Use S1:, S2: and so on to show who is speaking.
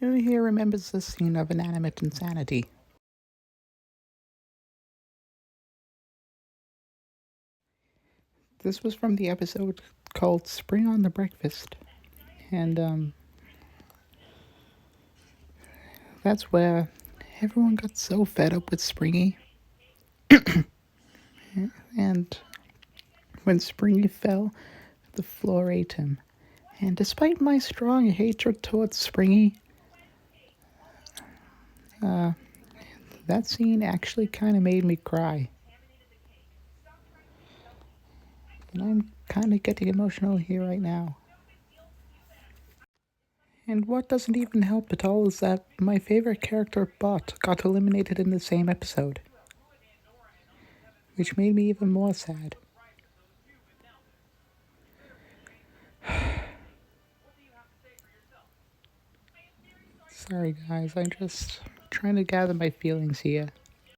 S1: Who here remembers the scene of Inanimate Insanity? This was from the episode called Spring on the Breakfast. And that's where everyone got so fed up with Springy. And when Springy fell, the floor ate him. And despite my strong hatred towards Springy, that scene actually kind of made me cry. And I'm kind of getting emotional here right now. And what doesn't even help at all is that my favorite character, Bot, got eliminated in the same episode, which made me even more sad. Sorry guys, I'm just trying to gather my feelings here.